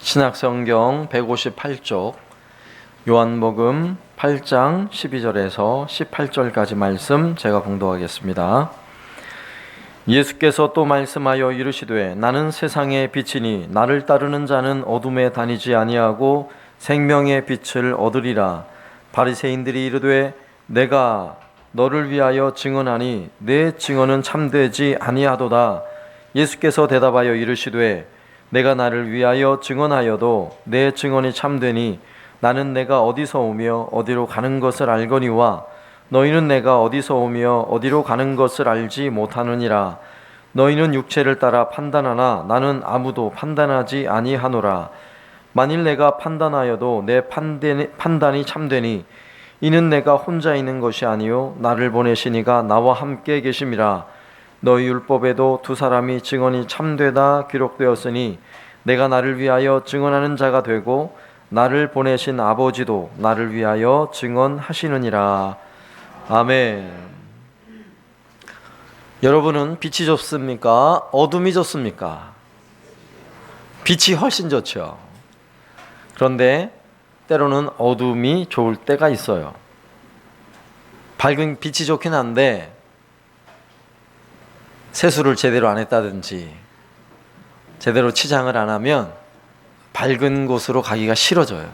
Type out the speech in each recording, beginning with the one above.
신약성경 158쪽 요한복음 8장 12절에서 18절까지 말씀 제가 봉독하겠습니다. 예수께서 또 말씀하여 이르시되 나는 세상의 빛이니 나를 따르는 자는 어둠에 다니지 아니하고 생명의 빛을 얻으리라. 바리새인들이 이르되 내가 너를 위하여 증언하니 내 증언은 참되지 아니하도다. 예수께서 대답하여 이르시되 내가 나를 위하여 증언하여도 내 증언이 참되니 나는 내가 어디서 오며 어디로 가는 것을 알거니와 너희는 내가 어디서 오며 어디로 가는 것을 알지 못하느니라. 너희는 육체를 따라 판단하나 나는 아무도 판단하지 아니하노라. 만일 내가 판단하여도 내 판단이 참되니 이는 내가 혼자 있는 것이 아니요 나를 보내시니가 나와 함께 계심이라. 너희 율법에도 두 사람이 증언이 참되다 기록되었으니 내가 나를 위하여 증언하는 자가 되고 나를 보내신 아버지도 나를 위하여 증언하시느니라. 아멘. 여러분은 빛이 좋습니까? 어둠이 좋습니까? 빛이 훨씬 좋죠. 그런데 때로는 어둠이 좋을 때가 있어요. 밝은 빛이 좋긴 한데 세수를 제대로 안 했다든지 제대로 치장을 안 하면 밝은 곳으로 가기가 싫어져요.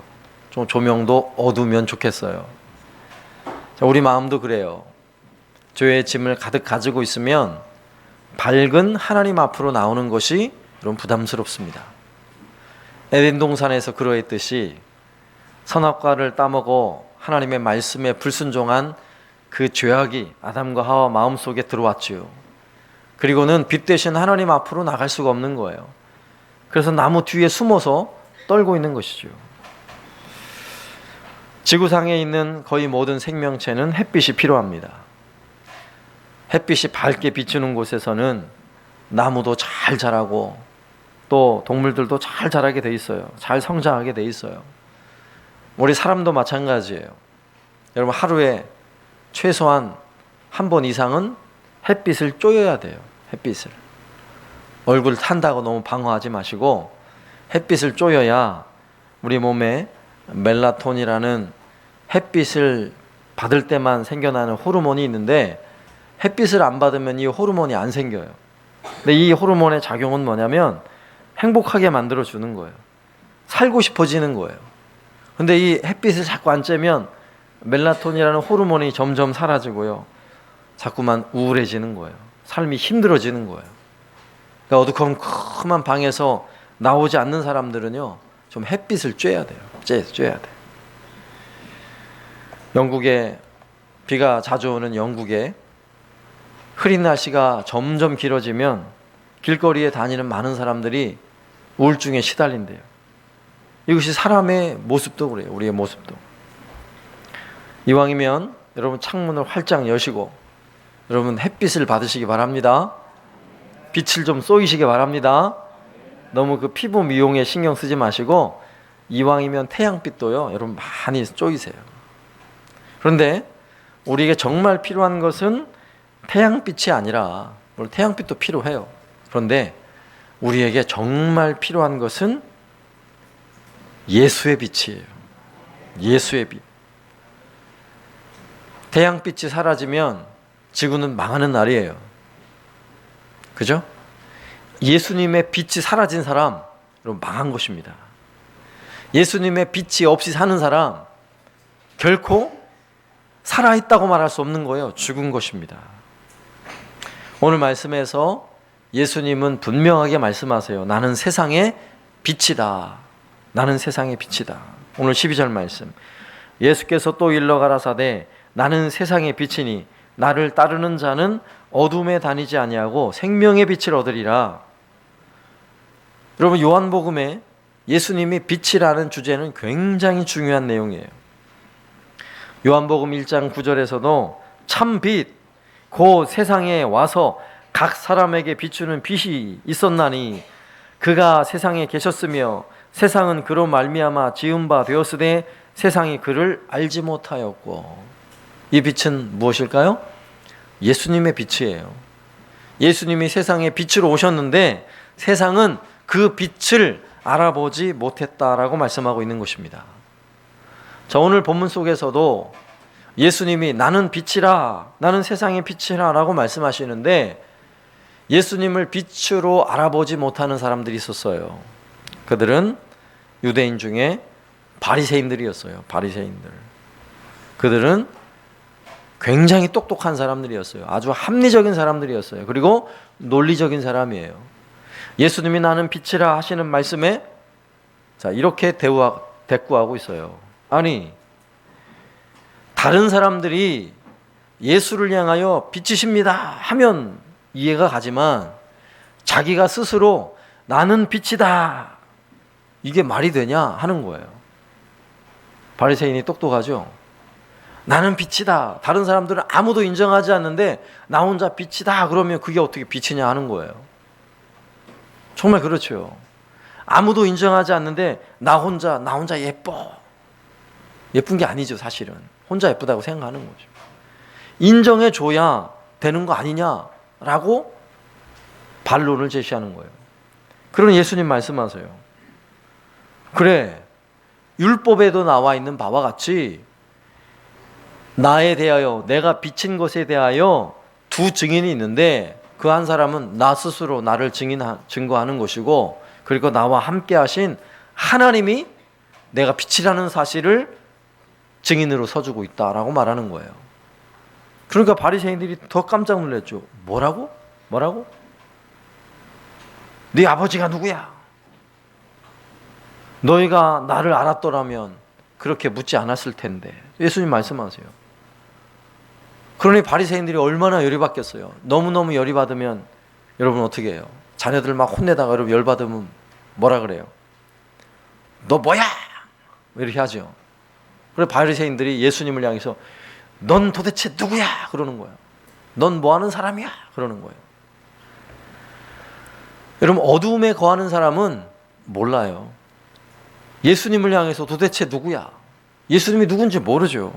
좀 조명도 어두우면 좋겠어요. 우리 마음도 그래요. 죄의 짐을 가득 가지고 있으면 밝은 하나님 앞으로 나오는 것이 여러분 부담스럽습니다. 에덴 동산에서 그러했듯이 선악과를 따먹어 하나님의 말씀에 불순종한 그 죄악이 아담과 하와 마음속에 들어왔지요. 그리고는 빛 대신 하나님 앞으로 나갈 수가 없는 거예요. 그래서 나무 뒤에 숨어서 떨고 있는 것이죠. 지구상에 있는 거의 모든 생명체는 햇빛이 필요합니다. 햇빛이 밝게 비추는 곳에서는 나무도 잘 자라고 또 동물들도 잘 자라게 돼 있어요. 잘 성장하게 돼 있어요. 우리 사람도 마찬가지예요. 여러분 하루에 최소한 한 번 이상은 햇빛을 쬐어야 돼요. 햇빛을. 얼굴 탄다고 너무 방어하지 마시고 햇빛을 쬐어야 우리 몸에 멜라토닌이라는 햇빛을 받을 때만 생겨나는 호르몬이 있는데 햇빛을 안 받으면 이 호르몬이 안 생겨요. 근데 이 호르몬의 작용은 뭐냐면 행복하게 만들어주는 거예요. 살고 싶어지는 거예요. 근데 이 햇빛을 자꾸 안 쬐면 멜라토닌이라는 호르몬이 점점 사라지고요. 자꾸만 우울해지는 거예요. 삶이 힘들어지는 거예요. 그러니까 어두컴컴한 방에서 나오지 않는 사람들은요, 좀 햇빛을 쬐야 돼요. 쬐야 돼. 영국에 비가 자주 오는 영국에 흐린 날씨가 점점 길어지면 길거리에 다니는 많은 사람들이 우울증에 시달린대요. 이것이 사람의 모습도 그래요. 우리의 모습도. 이왕이면 여러분 창문을 활짝 여시고 여러분 햇빛을 받으시기 바랍니다. 빛을 좀 쏘이시기 바랍니다. 너무 그 피부 미용에 신경 쓰지 마시고 이왕이면 태양빛도요 여러분 많이 쏘이세요. 그런데 우리에게 정말 필요한 것은 태양빛이 아니라, 물론 태양빛도 필요해요. 그런데 우리에게 정말 필요한 것은 예수의 빛이에요. 예수의 빛. 태양빛이 사라지면 지구는 망하는 날이에요. 그죠? 예수님의 빛이 사라진 사람, 여러분 망한 것입니다. 예수님의 빛이 없이 사는 사람, 결코 살아있다고 말할 수 없는 거예요. 죽은 것입니다. 오늘 말씀에서 예수님은 분명하게 말씀하세요. 나는 세상의 빛이다. 나는 세상의 빛이다. 오늘 12절 말씀. 예수께서 또 일러 가라사대 나는 세상의 빛이니 나를 따르는 자는 어둠에 다니지 아니하고 생명의 빛을 얻으리라. 여러분 요한복음에 예수님이 빛이라는 주제는 굉장히 중요한 내용이에요. 요한복음 1장 9절에서도 참 빛, 곧 세상에 와서 각 사람에게 비추는 빛이 있었나니 그가 세상에 계셨으며 세상은 그로 말미암아 지은 바 되었으되 세상이 그를 알지 못하였고. 이 빛은 무엇일까요? 예수님의 빛이에요. 예수님이 세상에 빛으로 오셨는데 세상은 그 빛을 알아보지 못했다라고 말씀하고 있는 것입니다. 자, 오늘 본문 속에서도 예수님이 나는 빛이라, 나는 세상의 빛이라 라고 말씀하시는데 예수님을 빛으로 알아보지 못하는 사람들이 있었어요. 그들은 유대인 중에 바리새인들이었어요. 바리새인들. 그들은 굉장히 똑똑한 사람들이었어요. 아주 합리적인 사람들이었어요. 그리고 논리적인 사람이에요. 예수님이 나는 빛이라 하시는 말씀에 자, 이렇게 대꾸하고 있어요. 아니, 다른 사람들이 예수를 향하여 빛이십니다 하면 이해가 가지만 자기가 스스로 나는 빛이다, 이게 말이 되냐 하는 거예요. 바리새인이 똑똑하죠. 나는 빛이다. 다른 사람들은 아무도 인정하지 않는데 나 혼자 빛이다 그러면 그게 어떻게 빛이냐 하는 거예요. 정말 그렇죠. 아무도 인정하지 않는데 나 혼자 예뻐. 예쁜 게 아니죠, 사실은. 혼자 예쁘다고 생각하는 거죠. 인정해줘야 되는 거 아니냐라고 반론을 제시하는 거예요. 그러니 예수님 말씀하세요. 그래, 율법에도 나와 있는 바와 같이 나에 대하여, 내가 비친 것에 대하여 두 증인이 있는데 그 한 사람은 나 스스로 나를 증거하는 것이고, 그리고 나와 함께 하신 하나님이 내가 빛이라는 사실을 증인으로 서주고 있다라고 말하는 거예요. 그러니까 바리새인들이 더 깜짝 놀랐죠. 뭐라고? 네 아버지가 누구야? 너희가 나를 알았더라면 그렇게 묻지 않았을 텐데. 예수님 말씀하세요. 그러니 바리새인들이 얼마나 열이 받겠어요. 너무너무 열이 받으면 여러분 어떻게 해요? 자녀들 막 혼내다가 여러분 열 받으면 뭐라 그래요? 너 뭐야? 이렇게 하죠. 그래서 바리새인들이 예수님을 향해서 넌 도대체 누구야? 그러는 거예요. 넌 뭐 하는 사람이야? 그러는 거예요. 여러분, 어두움에 거하는 사람은 몰라요. 예수님을 향해서 도대체 누구야? 예수님이 누군지 모르죠.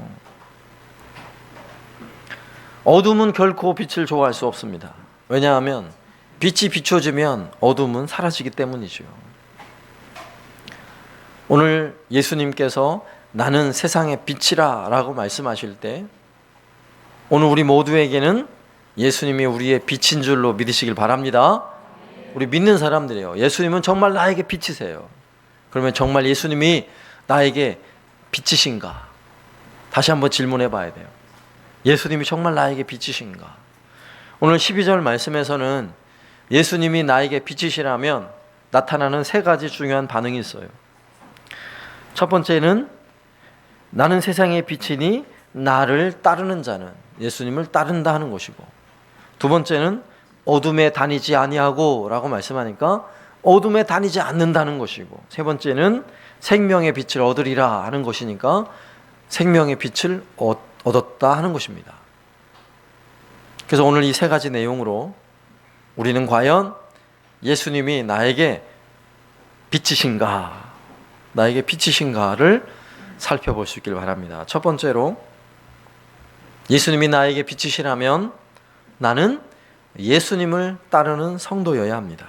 어둠은 결코 빛을 좋아할 수 없습니다. 왜냐하면 빛이 비춰지면 어둠은 사라지기 때문이죠. 오늘 예수님께서 나는 세상의 빛이라 라고 말씀하실 때 오늘 우리 모두에게는 예수님이 우리의 빛인 줄로 믿으시길 바랍니다. 우리 믿는 사람들이에요. 예수님은 정말 나에게 빛이세요. 그러면 정말 예수님이 나에게 빛이신가? 다시 한번 질문해 봐야 돼요. 예수님이 정말 나에게 빛이신가? 오늘 12절 말씀에서는 예수님이 나에게 빛이시라면 나타나는 세 가지 중요한 반응이 있어요. 첫 번째는 나는 세상의 빛이니 나를 따르는 자는 예수님을 따른다 하는 것이고, 두 번째는 어둠에 다니지 아니하고 라고 말씀하니까 어둠에 다니지 않는다는 것이고, 세 번째는 생명의 빛을 얻으리라 하는 것이니까 생명의 빛을 얻었다 하는 것입니다. 그래서 오늘 이 세 가지 내용으로 우리는 과연 예수님이 나에게 빛이신가를 살펴볼 수 있길 바랍니다. 첫 번째로 예수님이 나에게 빛이시라면 나는 예수님을 따르는 성도여야 합니다.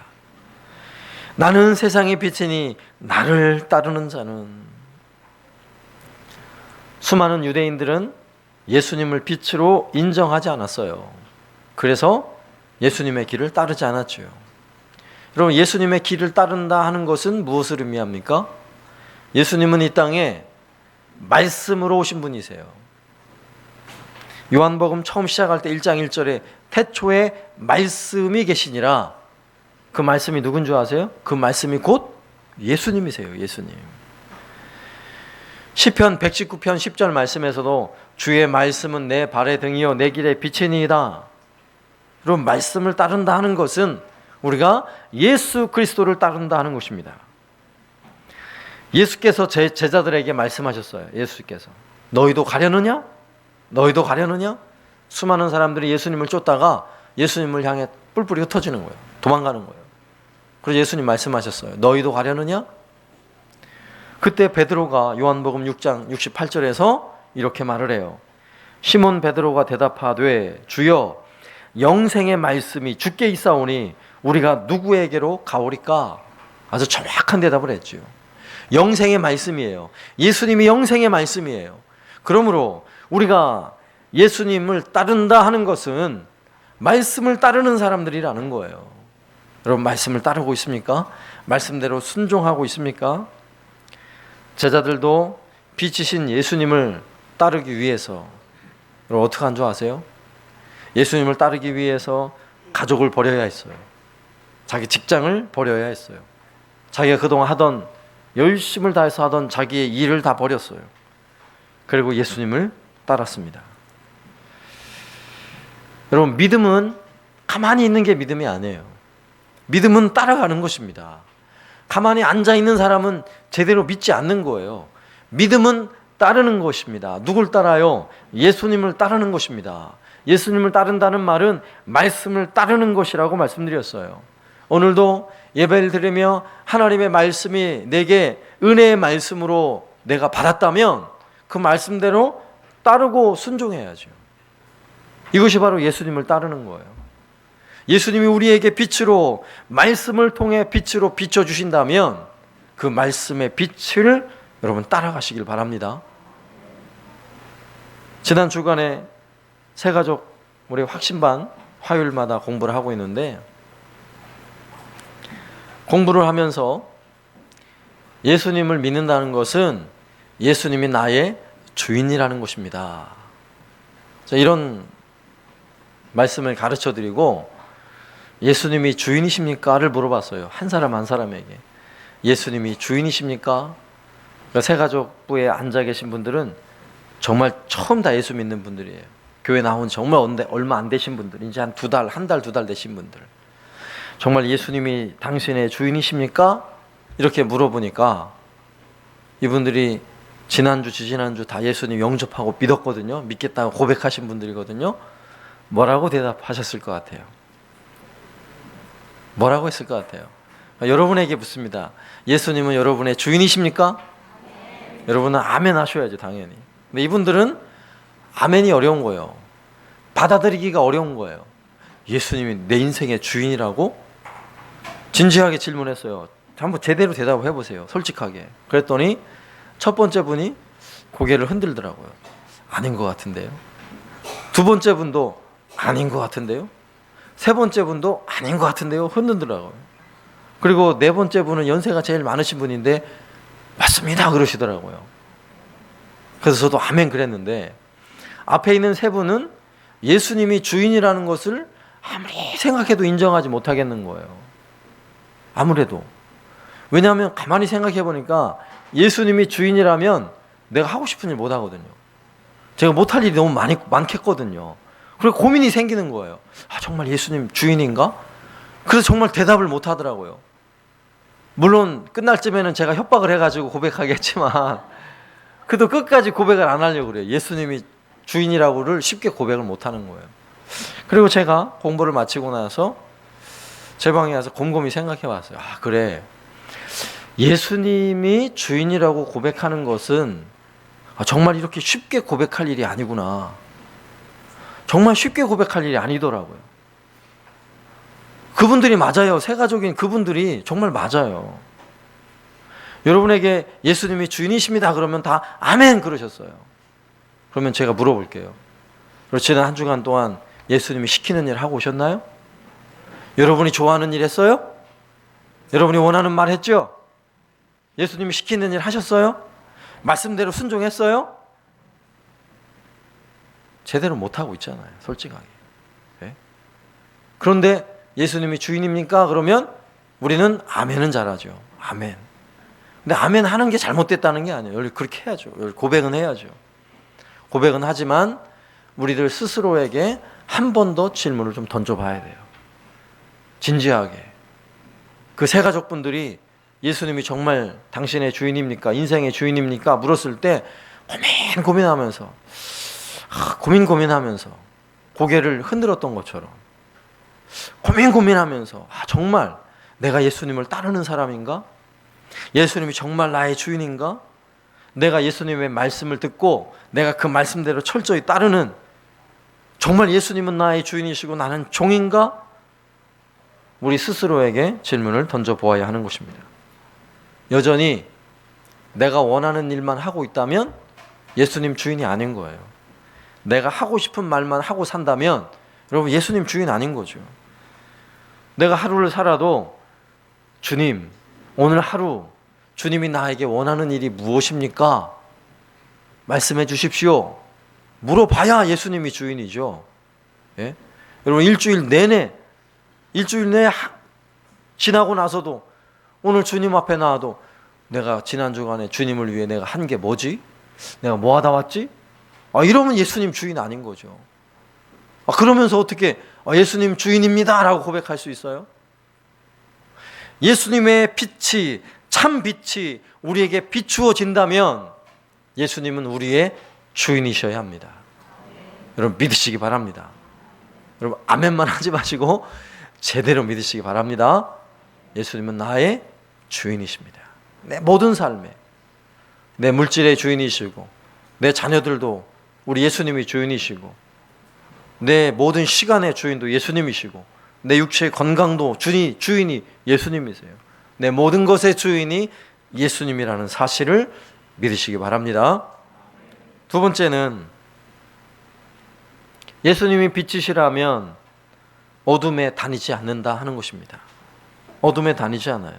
나는 세상의 빛이니 나를 따르는 자는. 수많은 유대인들은 예수님을 빛으로 인정하지 않았어요. 그래서 예수님의 길을 따르지 않았죠. 여러분, 예수님의 길을 따른다 하는 것은 무엇을 의미합니까? 예수님은 이 땅에 말씀으로 오신 분이세요. 요한복음 처음 시작할 때 1장 1절에 태초에 말씀이 계시니라. 그 말씀이 누군 줄 아세요? 그 말씀이 곧 예수님이세요. 예수님. 시편 119편 10절 말씀에서도 주의 말씀은 내 발의 등이요 내 길의 빛이니이다. 여러분, 말씀을 따른다 하는 것은 우리가 예수 그리스도를 따른다 하는 것입니다. 예수께서 제자들에게 말씀하셨어요. 예수께서 너희도 가려느냐? 수많은 사람들이 예수님을 쫓다가 예수님을 향해 뿔뿔이 흩어지는 거예요. 도망가는 거예요. 그래서 예수님 말씀하셨어요. 너희도 가려느냐? 그때 베드로가 요한복음 6장 68절에서 이렇게 말을 해요. 시몬 베드로가 대답하되 주여 영생의 말씀이 주께 있사오니 우리가 누구에게로 가오리까? 아주 정확한 대답을 했죠. 영생의 말씀이에요. 예수님이 영생의 말씀이에요. 그러므로 우리가 예수님을 따른다 하는 것은 말씀을 따르는 사람들이라는 거예요. 여러분, 말씀을 따르고 있습니까? 말씀대로 순종하고 있습니까? 제자들도 빛이신 예수님을 따르기 위해서, 여러분 어떻게 한 줄 아세요? 예수님을 따르기 위해서 가족을 버려야 했어요. 자기 직장을 버려야 했어요. 자기가 그동안 하던, 열심을 다해서 하던 자기의 일을 다 버렸어요. 그리고 예수님을 따랐습니다. 여러분, 믿음은 가만히 있는 게 믿음이 아니에요. 믿음은 따라가는 것입니다. 가만히 앉아있는 사람은 제대로 믿지 않는 거예요. 믿음은 따르는 것입니다. 누굴 따라요? 예수님을 따르는 것입니다. 예수님을 따른다는 말은 말씀을 따르는 것이라고 말씀드렸어요. 오늘도 예배를 드리며 하나님의 말씀이 내게 은혜의 말씀으로 내가 받았다면 그 말씀대로 따르고 순종해야죠. 이것이 바로 예수님을 따르는 거예요. 예수님이 우리에게 빛으로, 말씀을 통해 빛으로 비춰주신다면 그 말씀의 빛을 여러분 따라가시길 바랍니다. 지난 주간에 새가족 우리 확신반 화요일마다 공부를 하고 있는데, 공부를 하면서 예수님을 믿는다는 것은 예수님이 나의 주인이라는 것입니다. 이런 말씀을 가르쳐 드리고, 예수님이 주인이십니까?를 물어봤어요. 한 사람 한 사람에게. 예수님이 주인이십니까? 그러니까 새가족부에 앉아 계신 분들은 정말 처음 다 예수 믿는 분들이에요. 교회 나온 정말 얼마 안 되신 분들, 이제 한 두 달 되신 분들. 정말 예수님이 당신의 주인이십니까? 이렇게 물어보니까 이분들이 지난주, 지지난주 다 예수님 영접하고 믿었거든요. 믿겠다고 고백하신 분들이거든요. 뭐라고 대답하셨을 것 같아요? 뭐라고 했을 것 같아요? 여러분에게 묻습니다. 예수님은 여러분의 주인이십니까? 네. 여러분은 아멘 하셔야죠, 당연히. 근데 이분들은 아멘이 어려운 거예요. 받아들이기가 어려운 거예요. 예수님이 내 인생의 주인이라고? 진지하게 질문했어요. 한번 제대로 대답을 해보세요. 솔직하게. 그랬더니 첫 번째 분이 고개를 흔들더라고요. 아닌 것 같은데요. 두 번째 분도 아닌 것 같은데요. 세 번째 분도 아닌 것 같은데요. 흔들더라고요. 그리고 네 번째 분은 연세가 제일 많으신 분인데 맞습니다 그러시더라고요. 그래서 저도 아멘 그랬는데, 앞에 있는 세 분은 예수님이 주인이라는 것을 아무리 생각해도 인정하지 못하겠는 거예요. 아무래도. 왜냐하면 가만히 생각해 보니까 예수님이 주인이라면 내가 하고 싶은 일 못 하거든요. 제가 못할 일이 너무 많겠거든요. 그리고 고민이 생기는 거예요. 정말 예수님 주인인가? 그래서 정말 대답을 못 하더라고요. 물론 끝날 쯤에는 제가 협박을 해가지고 고백하겠지만 그래도 끝까지 고백을 안 하려고 그래요. 예수님이 주인이라고를 쉽게 고백을 못 하는 거예요. 그리고 제가 공부를 마치고 나서 제 방에 와서 곰곰이 생각해 봤어요. 그래, 예수님이 주인이라고 고백하는 것은 정말 이렇게 쉽게 고백할 일이 아니구나. 정말 쉽게 고백할 일이 아니더라고요. 그분들이 맞아요. 새가족인 그분들이 정말 맞아요. 여러분에게 예수님이 주인이십니다 그러면 다 아멘 그러셨어요. 그러면 제가 물어볼게요. 지난 한 주간 동안 예수님이 시키는 일 하고 오셨나요? 여러분이 좋아하는 일 했어요? 여러분이 원하는 말 했죠? 예수님이 시키는 일 하셨어요? 말씀대로 순종했어요? 제대로 못하고 있잖아요, 솔직하게. 네? 그런데 예수님이 주인입니까? 그러면 우리는 아멘은 잘하죠. 아멘. 근데 아멘 하는 게 잘못됐다는 게 아니에요. 여기 그렇게 해야죠. 여기 고백은 해야죠. 고백은 하지만 우리들 스스로에게 한 번 더 질문을 좀 던져봐야 돼요. 진지하게. 그 세 가족분들이 예수님이 정말 당신의 주인입니까? 인생의 주인입니까? 물었을 때 고민하면서 고민하면서 고개를 흔들었던 것처럼 고민하면서 정말 내가 예수님을 따르는 사람인가? 예수님이 정말 나의 주인인가? 내가 예수님의 말씀을 듣고 내가 그 말씀대로 철저히 따르는, 정말 예수님은 나의 주인이시고 나는 종인가? 우리 스스로에게 질문을 던져보아야 하는 것입니다. 여전히 내가 원하는 일만 하고 있다면 예수님 주인이 아닌 거예요. 내가 하고 싶은 말만 하고 산다면 여러분 예수님 주인 아닌 거죠. 내가 하루를 살아도 주님, 오늘 하루 주님이 나에게 원하는 일이 무엇입니까? 말씀해 주십시오. 물어봐야 예수님이 주인이죠. 예? 여러분 일주일 내내 지나고 나서도 오늘 주님 앞에 나와도 내가 지난 주간에 주님을 위해 내가 한 게 뭐지? 내가 뭐 하다 왔지? 이러면 예수님 주인 아닌 거죠. 그러면서 어떻게 예수님 주인입니다 라고 고백할 수 있어요? 예수님의 빛이, 참 빛이 우리에게 비추어진다면 예수님은 우리의 주인이셔야 합니다. 여러분 믿으시기 바랍니다. 여러분 아멘만 하지 마시고 제대로 믿으시기 바랍니다. 예수님은 나의 주인이십니다. 내 모든 삶에, 내 물질의 주인이시고 내 자녀들도 우리 예수님이 주인이시고 내 모든 시간의 주인도 예수님이시고 내 육체의 건강도 주인이 예수님이세요. 내 모든 것의 주인이 예수님이라는 사실을 믿으시기 바랍니다. 두 번째는 예수님이 빛이시라면 어둠에 다니지 않는다 하는 것입니다. 어둠에 다니지 않아요.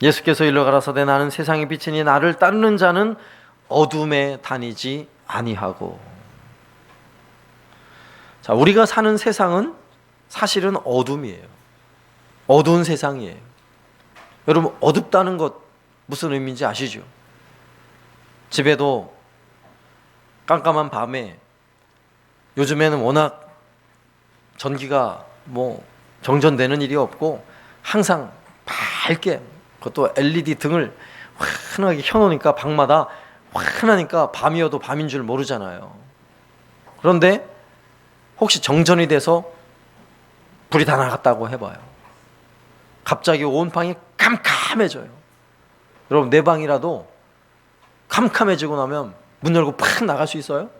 예수께서 일러 가라사대 나는 세상의 빛이니 나를 따르는 자는 어둠에 다니지 아니하고. 자, 우리가 사는 세상은 사실은 어둠이에요. 어두운 세상이에요. 여러분 어둡다는 것 무슨 의미인지 아시죠? 집에도 깜깜한 밤에 요즘에는 워낙 전기가 정전되는 일이 없고 항상 밝게, 그것도 LED 등을 환하게 켜놓으니까 방마다 환하니까 밤이어도 밤인 줄 모르잖아요. 그런데 혹시 정전이 돼서 불이 다 나갔다고 해봐요. 갑자기 온 방이 캄캄해져요. 여러분 내 방이라도 캄캄해지고 나면 문 열고 팍 나갈 수 있어요?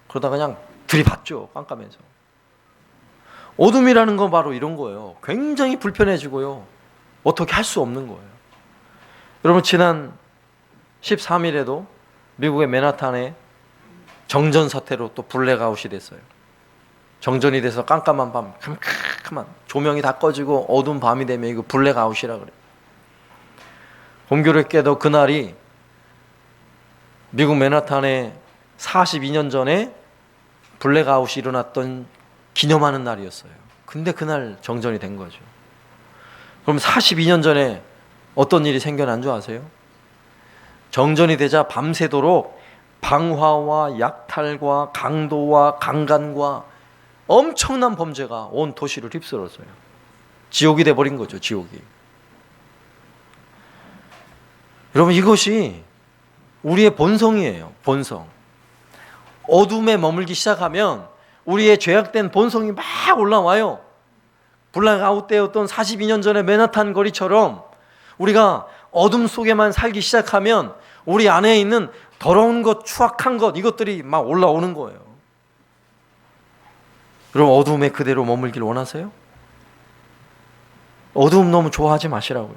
그러다 그냥 들이받죠. 깜깜해서. 어둠이라는 건 바로 이런 거예요. 굉장히 불편해지고요. 어떻게 할 수 없는 거예요. 여러분 지난 13일에도 미국의 맨하탄에 정전 사태로 또 블랙아웃이 됐어요. 정전이 돼서 깜깜한 밤, 캄캄한 조명이 다 꺼지고 어두운 밤이 되면 이거 블랙아웃이라 그래요. 공교롭게도 그날이 미국 맨하탄에 42년 전에 블랙아웃이 일어났던 기념하는 날이었어요. 근데 그날 정전이 된 거죠. 그럼 42년 전에 어떤 일이 생겨난 줄 아세요? 정전이 되자 밤새도록 방화와 약탈과 강도와 강간과 엄청난 범죄가 온 도시를 휩쓸었어요. 지옥이 돼버린 거죠. 지옥이. 여러분 이것이 우리의 본성이에요. 본성. 어둠에 머물기 시작하면 우리의 죄악된 본성이 막 올라와요. 블랙아웃 때였던 42년 전의 맨하탄 거리처럼 우리가 어둠 속에만 살기 시작하면 우리 안에 있는 더러운 것, 추악한 것, 이것들이 막 올라오는 거예요. 그럼 어둠에 그대로 머물길 원하세요? 어두움 너무 좋아하지 마시라고요.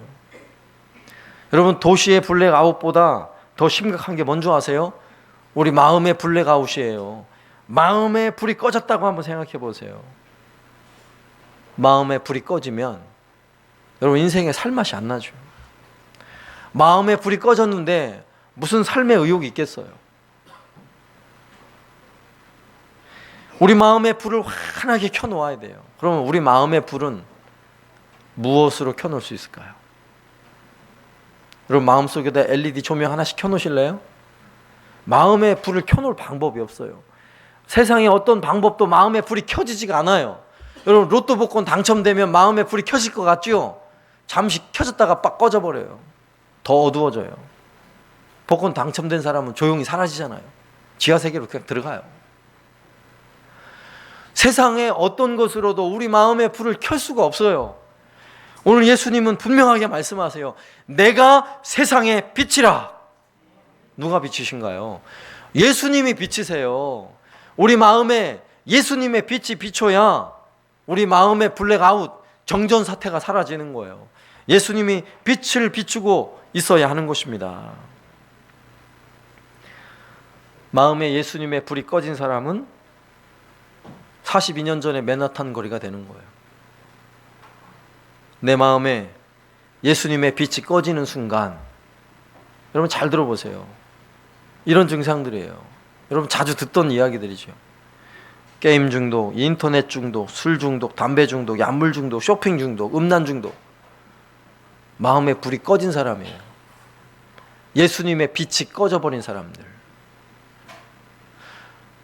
여러분 도시의 블랙아웃보다 더 심각한 게 뭔지 아세요? 우리 마음의 블랙아웃이에요. 마음의 불이 꺼졌다고 한번 생각해 보세요. 마음의 불이 꺼지면 여러분 인생에 살맛이 안 나죠. 마음의 불이 꺼졌는데 무슨 삶의 의욕이 있겠어요? 우리 마음의 불을 환하게 켜놓아야 돼요. 그러면 우리 마음의 불은 무엇으로 켜놓을 수 있을까요? 여러분 마음속에다 LED 조명 하나씩 켜놓으실래요? 마음의 불을 켜놓을 방법이 없어요. 세상에 어떤 방법도 마음의 불이 켜지지가 않아요. 여러분 로또 복권 당첨되면 마음의 불이 켜질 것 같죠? 잠시 켜졌다가 빡 꺼져버려요. 더 어두워져요. 복권 당첨된 사람은 조용히 사라지잖아요. 지하세계로 그냥 들어가요. 세상에 어떤 것으로도 우리 마음의 불을 켤 수가 없어요. 오늘 예수님은 분명하게 말씀하세요. 내가 세상의 빛이라. 누가 빛이신가요? 예수님이 빛이세요. 우리 마음에 예수님의 빛이 비춰야 우리 마음의 블랙아웃, 정전 사태가 사라지는 거예요. 예수님이 빛을 비추고 있어야 하는 것입니다. 마음에 예수님의 불이 꺼진 사람은 42년 전에 맨하탄 거리가 되는 거예요. 내 마음에 예수님의 빛이 꺼지는 순간, 여러분 잘 들어보세요. 이런 증상들이에요. 여러분 자주 듣던 이야기들이죠. 게임 중독, 인터넷 중독, 술 중독, 담배 중독, 약물 중독, 쇼핑 중독, 음란 중독. 마음에 불이 꺼진 사람이에요. 예수님의 빛이 꺼져버린 사람들.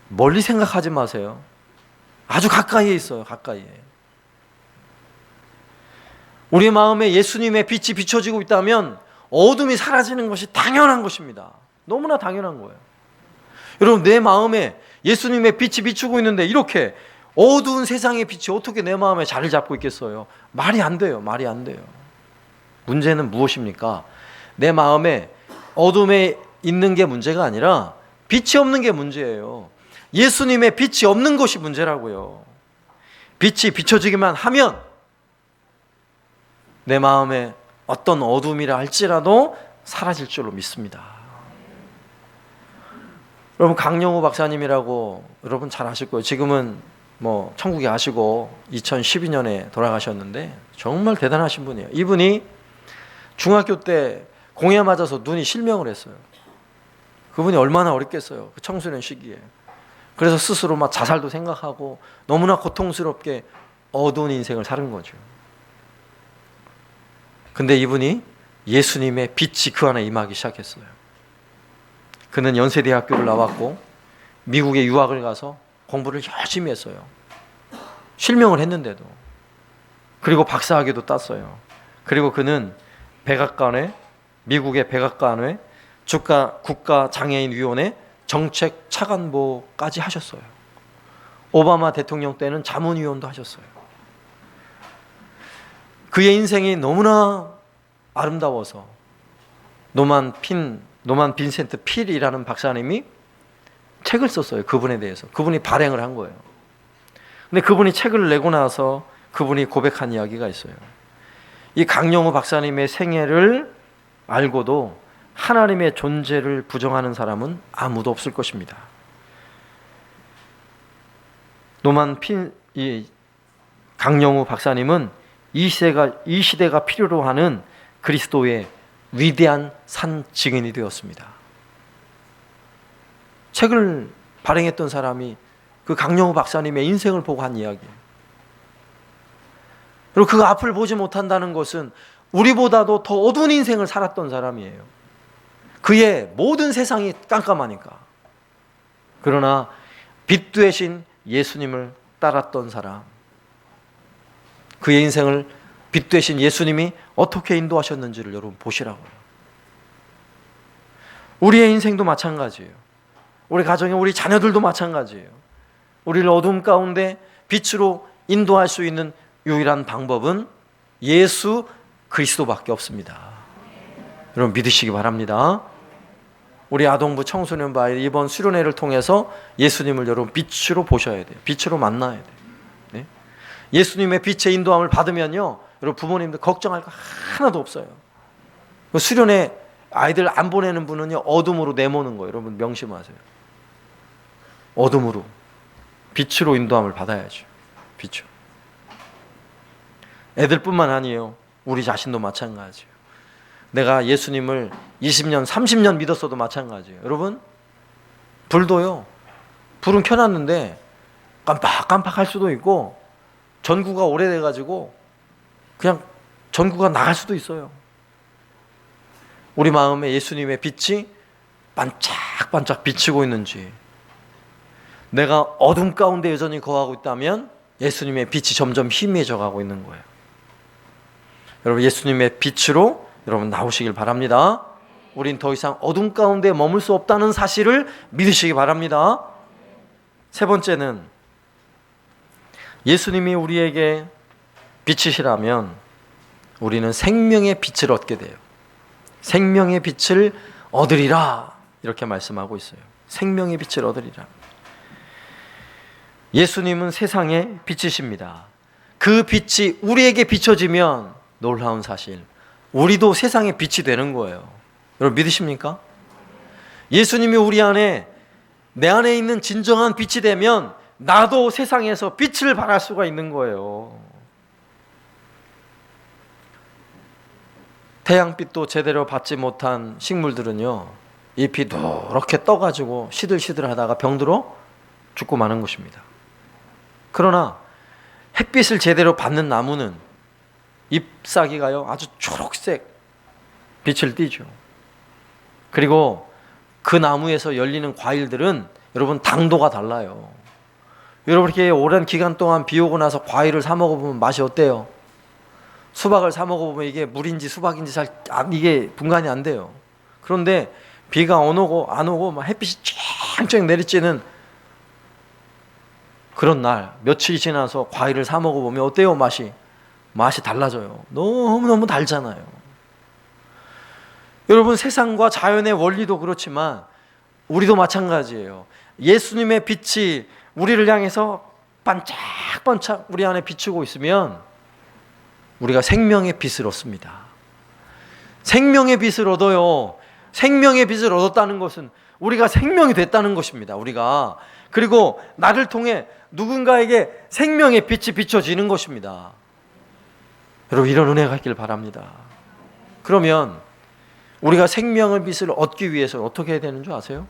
멀리 생각하지 마세요. 아주 가까이에 있어요. 가까이에. 우리 마음에 예수님의 빛이 비춰지고 있다면 어둠이 사라지는 것이 당연한 것입니다. 너무나 당연한 거예요. 여러분, 내 마음에 예수님의 빛이 비추고 있는데 이렇게 어두운 세상의 빛이 어떻게 내 마음에 자리를 잡고 있겠어요? 말이 안 돼요. 말이 안 돼요. 문제는 무엇입니까? 내 마음에 어둠에 있는 게 문제가 아니라 빛이 없는 게 문제예요. 예수님의 빛이 없는 것이 문제라고요. 빛이 비춰지기만 하면 내 마음에 어떤 어둠이라 할지라도 사라질 줄로 믿습니다. 여러분, 강영우 박사님이라고 여러분 잘 아실 거예요. 지금은 뭐 천국에 가시고 2012년에 돌아가셨는데 정말 대단하신 분이에요. 이분이 중학교 때 공에 맞아서 눈이 실명을 했어요. 그분이 얼마나 어렵겠어요. 그 청소년 시기에. 그래서 스스로 막 자살도 생각하고 너무나 고통스럽게 어두운 인생을 사는 거죠. 근데 이분이 예수님의 빛이 그 안에 임하기 시작했어요. 그는 연세대학교를 나왔고 미국에 유학을 가서 공부를 열심히 했어요. 실명을 했는데도. 그리고 박사학위도 땄어요. 그리고 그는 백악관에, 미국의 백악관에 국가장애인위원회 정책 차관보까지 하셨어요. 오바마 대통령 때는 자문위원도 하셨어요. 그의 인생이 너무나 아름다워서 노만 빈센트 필이라는 박사님이 책을 썼어요. 그분에 대해서. 그분이 발행을 한 거예요. 근데 그분이 책을 내고 나서 그분이 고백한 이야기가 있어요. 이 강영우 박사님의 생애를 알고도 하나님의 존재를 부정하는 사람은 아무도 없을 것입니다. 이 강영우 박사님은 이 시대가 필요로 하는 그리스도의 위대한 산 증인이 되었습니다. 책을 발행했던 사람이 그 강영우 박사님의 인생을 보고 한 이야기예요. 그리고 그 앞을 보지 못한다는 것은 우리보다도 더 어두운 인생을 살았던 사람이에요. 그의 모든 세상이 깜깜하니까. 그러나 빛 되신 예수님을 따랐던 사람, 그의 인생을 빛 되신 예수님이 어떻게 인도하셨는지를 여러분 보시라고요. 우리의 인생도 마찬가지예요. 우리 가정에 우리 자녀들도 마찬가지예요. 우리를 어둠 가운데 빛으로 인도할 수 있는 유일한 방법은 예수 그리스도밖에 없습니다. 여러분 믿으시기 바랍니다. 우리 아동부 청소년부 이번 수련회를 통해서 예수님을 여러분 빛으로 보셔야 돼요. 빛으로 만나야 돼요. 네? 예수님의 빛의 인도함을 받으면요, 여러분 부모님들 걱정할 거 하나도 없어요. 수련회 아이들 안 보내는 분은요, 어둠으로 내모는 거예요. 여러분 명심하세요. 어둠으로. 빛으로 인도함을 받아야죠. 빛으로. 애들뿐만 아니에요. 우리 자신도 마찬가지예요. 내가 예수님을 20년, 30년 믿었어도 마찬가지예요. 여러분, 불도요, 불은 켜놨는데 깜빡깜빡할 수도 있고 전구가 오래돼가지고 그냥 전구가 나갈 수도 있어요. 우리 마음에 예수님의 빛이 반짝반짝 비치고 있는지, 내가 어둠 가운데 여전히 거하고 있다면 예수님의 빛이 점점 희미해져 가고 있는 거예요. 여러분 예수님의 빛으로 여러분 나오시길 바랍니다. 우린 더 이상 어둠 가운데 머물 수 없다는 사실을 믿으시기 바랍니다. 세 번째는 예수님이 우리에게 빛이시라면 우리는 생명의 빛을 얻게 돼요. 생명의 빛을 얻으리라 이렇게 말씀하고 있어요. 생명의 빛을 얻으리라. 예수님은 세상의 빛이십니다. 그 빛이 우리에게 비춰지면 놀라운 사실, 우리도 세상의 빛이 되는 거예요. 여러분 믿으십니까? 예수님이 우리 안에, 내 안에 있는 진정한 빛이 되면 나도 세상에서 빛을 발할 수가 있는 거예요. 태양빛도 제대로 받지 못한 식물들은요, 잎이 노랗게 떠가지고 시들시들하다가 병들어 죽고 마는 것입니다. 그러나 햇빛을 제대로 받는 나무는 잎사귀가요 아주 초록색 빛을 띠죠. 그리고 그 나무에서 열리는 과일들은 여러분 당도가 달라요. 여러분 이렇게 오랜 기간 동안 비 오고 나서 과일을 사 먹어보면 맛이 어때요? 수박을 사 먹어보면 이게 물인지 수박인지 이게 분간이 안 돼요. 그런데 비가 안 오고 막 햇빛이 쨍쨍 내리쬐는 그런 날, 며칠이 지나서 과일을 사 먹어보면 어때요? 맛이 달라져요. 너무너무 달잖아요. 여러분 세상과 자연의 원리도 그렇지만 우리도 마찬가지예요. 예수님의 빛이 우리를 향해서 반짝반짝 우리 안에 비추고 있으면 우리가 생명의 빛을 얻습니다. 생명의 빛을 얻어요. 생명의 빛을 얻었다는 것은 우리가 생명이 됐다는 것입니다. 우리가. 그리고 나를 통해 누군가에게 생명의 빛이 비춰지는 것입니다. 여러분 이런 은혜가 있길 바랍니다. 그러면 우리가 생명의 빛을 얻기 위해서 어떻게 해야 되는 줄 아세요?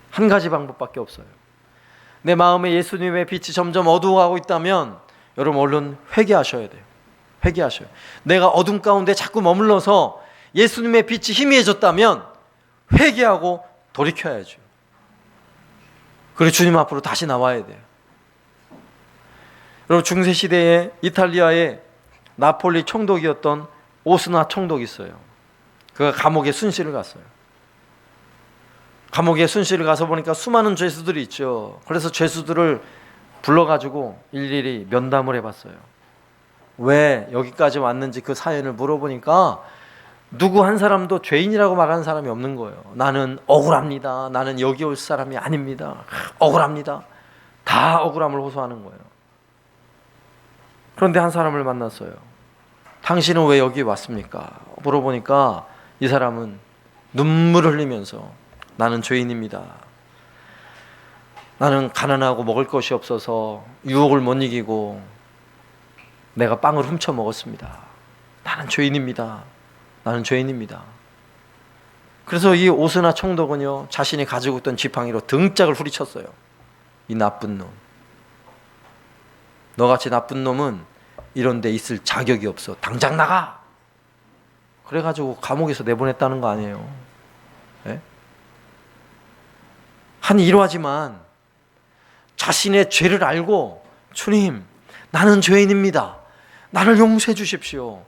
한 가지 방법밖에 없어요. 내 마음에 예수님의 빛이 점점 어두워가고 있다면 여러분 얼른 회개하셔야 돼요. 회개하셔요. 내가 어둠 가운데 자꾸 머물러서 예수님의 빛이 희미해졌다면 회개하고 돌이켜야죠. 그리고 주님 앞으로 다시 나와야 돼요. 여러분 중세시대에 이탈리아의 나폴리 총독이었던 오스나 총독이 있어요. 그가 감옥에 순실을 갔어요. 감옥에 순실을 가서 보니까 수많은 죄수들이 있죠. 그래서 죄수들을 불러가지고 일일이 면담을 해봤어요. 왜 여기까지 왔는지 그 사연을 물어보니까 누구 한 사람도 죄인이라고 말하는 사람이 없는 거예요. 나는 억울합니다. 나는 여기 올 사람이 아닙니다. 억울합니다. 다 억울함을 호소하는 거예요. 그런데 한 사람을 만났어요. 당신은 왜 여기 왔습니까? 물어보니까 이 사람은 눈물을 흘리면서 나는 죄인입니다. 나는 가난하고 먹을 것이 없어서 유혹을 못 이기고 내가 빵을 훔쳐 먹었습니다. 나는 죄인입니다. 나는 죄인입니다. 그래서 이 오스나 총독은요 자신이 가지고 있던 지팡이로 등짝을 후리쳤어요. 이 나쁜 놈, 너같이 나쁜 놈은 이런 데 있을 자격이 없어. 당장 나가! 그래가지고 감옥에서 내보냈다는 거 아니에요. 네? 한 일화지만 자신의 죄를 알고 주님 나는 죄인입니다. 나를 용서해 주십시오.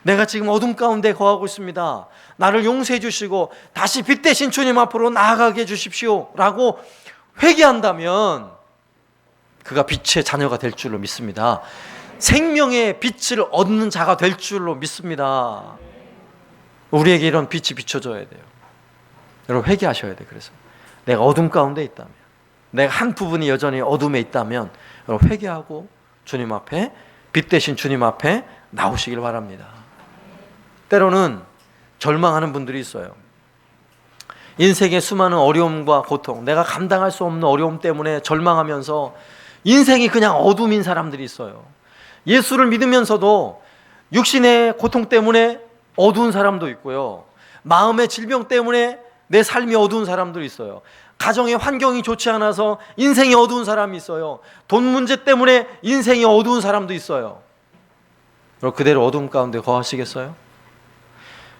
내가 지금 어둠 가운데 거하고 있습니다. 나를 용서해 주시고 다시 빛 대신 주님 앞으로 나아가게 해 주십시오 라고 회개한다면 그가 빛의 자녀가 될 줄로 믿습니다. 생명의 빛을 얻는 자가 될 줄로 믿습니다. 우리에게 이런 빛이 비춰져야 돼요. 여러분 회개하셔야 돼요. 그래서 내가 어둠 가운데 있다면, 내가 한 부분이 여전히 어둠에 있다면 여러분 회개하고 주님 앞에, 빛 대신 주님 앞에 나오시길 바랍니다. 때로는 절망하는 분들이 있어요. 인생의 수많은 어려움과 고통, 내가 감당할 수 없는 어려움 때문에 절망하면서 인생이 그냥 어둠인 사람들이 있어요. 예수를 믿으면서도 육신의 고통 때문에 어두운 사람도 있고요. 마음의 질병 때문에 내 삶이 어두운 사람도 있어요. 가정의 환경이 좋지 않아서 인생이 어두운 사람이 있어요. 돈 문제 때문에 인생이 어두운 사람도 있어요. 그럼 그대로 어둠 가운데 거하시겠어요?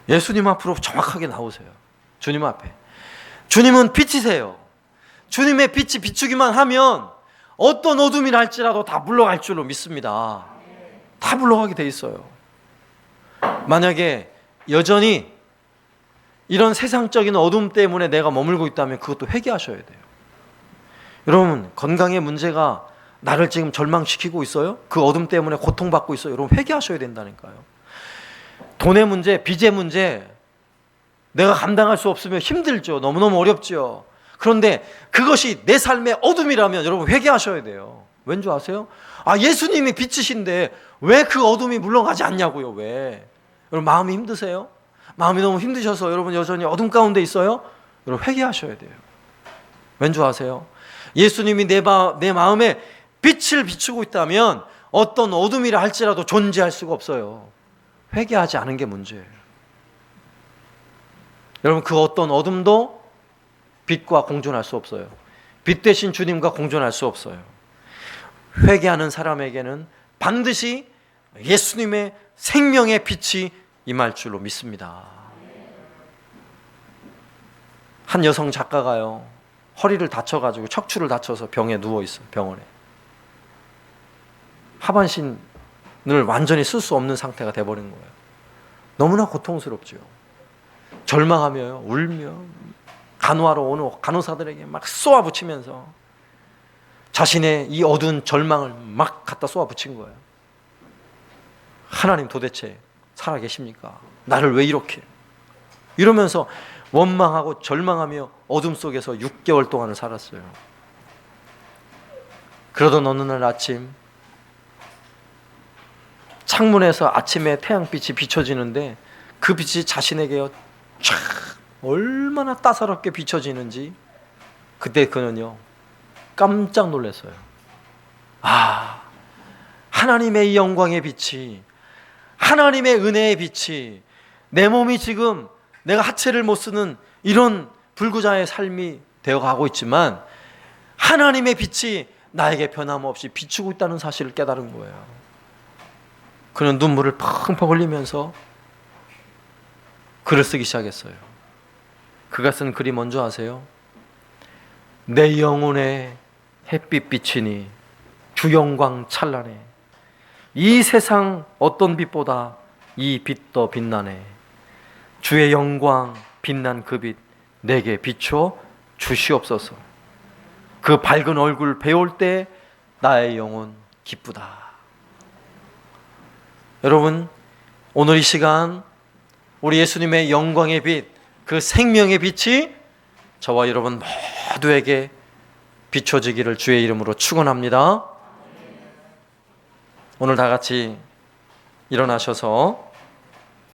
예수님 앞으로 정확하게 나오세요. 주님 앞에. 주님은 빛이세요. 주님의 빛이 비추기만 하면 어떤 어둠이 날지라도 다 물러갈 줄로 믿습니다. 다 물러가게 돼 있어요. 만약에 여전히 이런 세상적인 어둠 때문에 내가 머물고 있다면 그것도 회개하셔야 돼요. 여러분 건강의 문제가 나를 지금 절망시키고 있어요? 그 어둠 때문에 고통받고 있어요? 여러분 회개하셔야 된다니까요. 돈의 문제, 빚의 문제, 내가 감당할 수 없으면 힘들죠. 너무너무 어렵죠. 그런데 그것이 내 삶의 어둠이라면 여러분 회개하셔야 돼요. 왠지 아세요? 예수님이 빛이신데 왜 그 어둠이 물러가지 않냐고요. 왜? 여러분 마음이 힘드세요? 마음이 너무 힘드셔서 여러분 여전히 어둠 가운데 있어요? 여러분 회개하셔야 돼요. 왠지 아세요? 예수님이 내 마음에 빛을 비추고 있다면 어떤 어둠이라 할지라도 존재할 수가 없어요. 회개하지 않은 게 문제예요. 여러분 그 어떤 어둠도 빛과 공존할 수 없어요. 빛 대신 주님과 공존할 수 없어요. 회개하는 사람에게는 반드시 예수님의 생명의 빛이 임할 줄로 믿습니다. 한 여성 작가가요, 허리를 다쳐가지고 척추를 다쳐서 병에 누워있어요. 병원에. 하반신을 완전히 쓸 수 없는 상태가 돼버린 거예요. 너무나 고통스럽죠. 절망하며 울며 간호하러 오는 간호사들에게 막 쏘아붙이면서 자신의 이 어두운 절망을 막 갖다 쏘아붙인 거예요. 하나님 도대체 살아계십니까? 나를 왜 이렇게? 이러면서 원망하고 절망하며 어둠 속에서 6개월 동안을 살았어요. 그러던 어느 날 아침, 창문에서 아침에 태양빛이 비춰지는데 그 빛이 자신에게요 쫙 얼마나 따사롭게 비춰지는지 그때 그는요 깜짝 놀랐어요. 하나님의 이 영광의 빛이, 하나님의 은혜의 빛이 내 몸이 지금 내가 하체를 못 쓰는 이런 불구자의 삶이 되어가고 있지만 하나님의 빛이 나에게 변함없이 비추고 있다는 사실을 깨달은 거예요. 그는 눈물을 펑펑 흘리면서 글을 쓰기 시작했어요. 그가 쓴 글이 뭔지 아세요? 내 영혼에 햇빛 비치니 주 영광 찬란해. 이 세상 어떤 빛보다 이 빛 더 빛나네. 주의 영광 빛난 그 빛 내게 비춰 주시옵소서. 그 밝은 얼굴 배울 때 나의 영혼 기쁘다. 여러분 오늘 이 시간 우리 예수님의 영광의 빛, 그 생명의 빛이 저와 여러분 모두에게 비춰지기를 주의 이름으로 축원합니다. 오늘 다 같이 일어나셔서